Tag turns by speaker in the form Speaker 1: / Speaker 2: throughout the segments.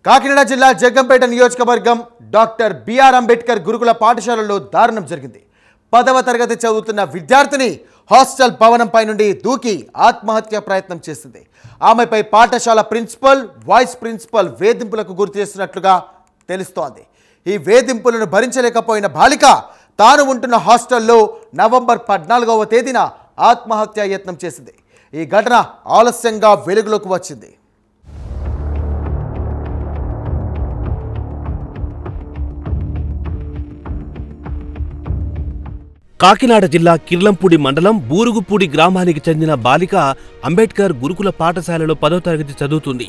Speaker 1: కాకినాడ జిల్లా జగ్గంపేట నియోజకవర్గం doctor BR Ambedkar గురుకుల పాఠశాలలో దారుణం జరిగింది. 10వ తరగతి చదువుతున్న విద్యార్థిని హాస్టల్ భవనంపై నుండి దూకి ఆత్మహత్య ప్రయత్నం చేసింది. ఆమెపై పాఠశాల ప్రిన్సిపల్, వైస్ ప్రిన్సిపల్ వేధింపులకు గురి చేస్తున్నట్లుగా తెలుస్తోంది. ఈ వేధింపులను భరించలేకపోయిన బాలిక తాను ఉంటున్న హాస్టల్లో నవంబర్ 14వ తేదీన ఆత్మహత్య యత్నం చేసింది. ఈ ఘటన ఆలస్యంగా వెలుగులోకి వచ్చింది.
Speaker 2: కాకినాడ జిల్లా కిర్లంపూడి మండలం బూరుగుపూడి గ్రామానికి చెందిన బాలిక అంబేద్కర్ గురుకుల పాఠశాలలో 10వ తరగతి చదువుతుంది.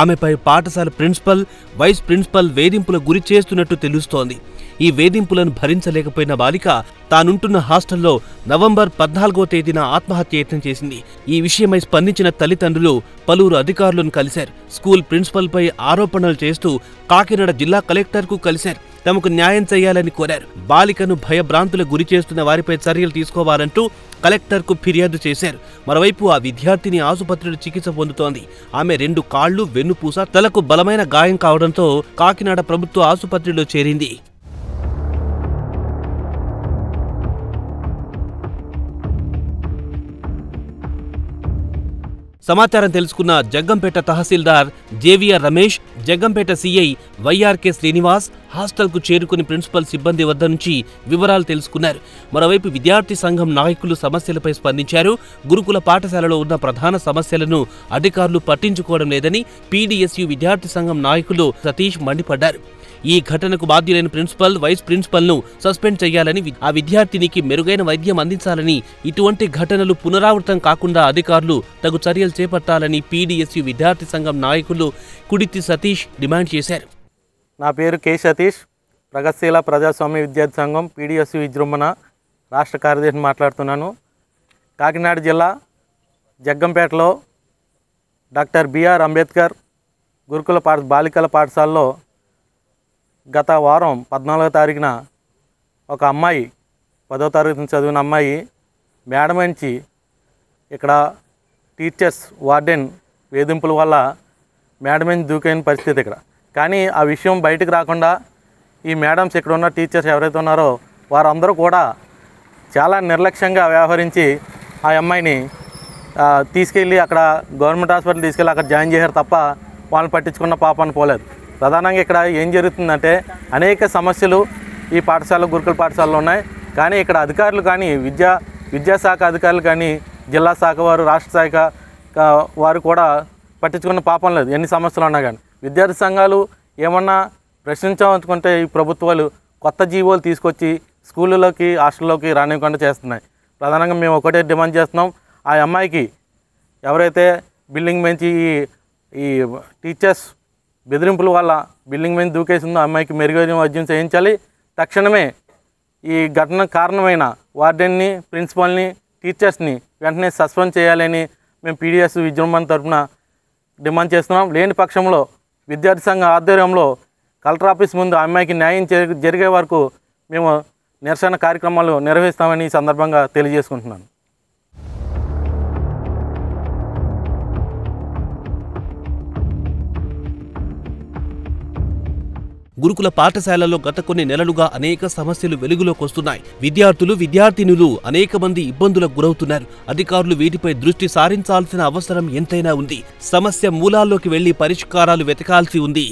Speaker 2: ఆమెపై పాఠశాల ప్రిన్సిపల్, వైస్ ప్రిన్సిపల్ వేధింపులకు గురి చేస్తున్నట్టు తెలుస్తోంది. ఈ వేధింపులను భరించలేకపోయిన బాలిక తానుంటున్న హాస్టల్లో నవంబర్ 14వ తేదీన ఆత్మహత్య యత్నం చేసింది. ఈ విషయమై స్పందించిన తల్లిదండ్రులు పలువురు అధికారులను కలిశారు. స్కూల్ ప్రిన్సిపల్పై ఆరోపణలు చేస్తూ కాకినాడ జిల్లా కలెక్టర్కు కలిశారు. తమకు న్యాయం చేయాలని కోరారు. బాలికను భయభ్రాంతులకు గురి చేస్తున్న వారిపై చర్యలు తీసుకోవాలంటూ కలెక్టర్కు ఫిర్యాదు చేశారు. మరోవైపు ఆ విద్యార్థిని ఆసుపత్రిలో చికిత్స పొందుతోంది. ఆమె 2 కాళ్లు, వెన్నుపూస, తలకు బలమైన గాయం కావడంతో కాకినాడ ప్రభుత్వ ఆసుపత్రిలో చేరింది. సమాచారం తెలుసుకున్న Jaggampeta tahsildar JVR Ramesh, Jaggampeta CI YRK Srinivas హాస్టల్కు చేరుకుని ప్రిన్సిపల్ సిబ్బంది వద్ద నుంచి వివరాలు తెలుసుకున్నారు. మరోవైపు విద్యార్థి సంఘం నాయకులు సమస్యలపై స్పందించారు. గురుకుల పాఠశాలలో ఉన్న ప్రధాన సమస్యలను అధికారులు పట్టించుకోవడం లేదని పీడీఎస్యూ విద్యార్థి సంఘం నాయకులు సతీష్ మండిపడ్డారు. ఈ ఘటనకు బాధ్యులైన ప్రిన్సిపల్, వైస్ ప్రిన్సిపల్ను సస్పెండ్ చేయాలని, ఆ విద్యార్థినికి మెరుగైన వైద్యం అందించాలని, ఇటువంటి ఘటనలు పునరావృతం కాకుండా అధికారులు తగు చర్యలు చేపట్టాలని పీడీఎస్యూ విద్యార్థి సంఘం నాయకులు కుడితి సతీష్ డిమాండ్ చేశారు.
Speaker 3: నా పేరు కె సతీష్, ప్రగతిశీల ప్రజాస్వామ్య విద్యార్థి సంఘం పీడీఎస్యూ విజృంభణ రాష్ట్ర కార్యదర్శిని మాట్లాడుతున్నాను. కాకినాడ జిల్లా జగ్గంపేటలో డాక్టర్ బిఆర్ అంబేద్కర్ గురుకుల బాలికల పాఠశాలలో గత వారం 14వ తారీఖున ఒక అమ్మాయి, 10వ తరగతి చదివిన అమ్మాయి మేడం నుంచి ఇక్కడ టీచర్స్, వార్డెన్ వేధింపుల వల్ల మేడం నుంచి దూకైన పరిస్థితి ఇక్కడ. కానీ ఆ విషయం బయటకు రాకుండా ఈ మేడమ్స్ ఇక్కడ ఉన్న టీచర్స్ ఎవరైతే ఉన్నారో వారందరూ కూడా చాలా నిర్లక్ష్యంగా వ్యవహరించి ఆ అమ్మాయిని తీసుకెళ్ళి అక్కడ గవర్నమెంట్ హాస్పిటల్ తీసుకెళ్ళి అక్కడ జాయిన్ చేశారు తప్ప వాళ్ళని పట్టించుకున్న పాపాన్ని పోలేదు. ప్రధానంగా ఇక్కడ ఏం జరుగుతుందంటే అనేక సమస్యలు ఈ పాఠశాల, గురుకుల పాఠశాలలో ఉన్నాయి. కానీ ఇక్కడ అధికారులు కానీ, విద్యాశాఖ అధికారులు కానీ, జిల్లా శాఖ వారు, రాష్ట్ర శాఖ వారు కూడా పట్టించుకున్న పాపం లేదు. ఎన్ని సమస్యలు ఉన్నా కానీ విద్యార్థి సంఘాలు ఏమన్నా ప్రశ్నించాలనుకుంటే ఈ ప్రభుత్వాలు కొత్త జీవోలు తీసుకొచ్చి స్కూళ్ళలోకి, హాస్టల్లోకి రానివ్వకుండా చేస్తున్నాయి. ప్రధానంగా మేము ఒకటే డిమాండ్ చేస్తున్నాం, ఆ అమ్మాయికి ఎవరైతే బిల్డింగ్ నుంచి ఈ టీచర్స్ బెదిరింపుల వల్ల బిల్డింగ్ మీద దూకేసిందో అమ్మాయికి మెరుగైన వైద్యం చేయించాలి. తక్షణమే ఈ ఘటన కారణమైన వార్డెన్ని, ప్రిన్సిపల్ని, టీచర్స్ని వెంటనే సస్పెండ్ చేయాలని మేము పీడీఎస్ విజృంభణ తరఫున డిమాండ్ చేస్తున్నాం. లేని పక్షంలో విద్యార్థి సంఘ ఆధ్వర్యంలో కలెక్టర్ ఆఫీస్ ముందు అమ్మాయికి న్యాయం జరిగే వరకు మేము నిరసన కార్యక్రమాలు నిర్వహిస్తామని ఈ సందర్భంగా తెలియజేసుకుంటున్నాను.
Speaker 2: గురుకుల పాఠశాలలో గత కొన్ని నెలలుగా అనేక సమస్యలు వెలుగులోకి వస్తున్నాయి. విద్యార్థులు, విద్యార్థినులు అనేక మంది ఇబ్బందులకు గురవుతున్నారు. అధికారులు వీటిపై దృష్టి సారించాల్సిన అవసరం ఎంతైనా ఉంది. సమస్య మూలాల్లోకి వెళ్లి పరిష్కారాలు వెతకాల్సి ఉంది.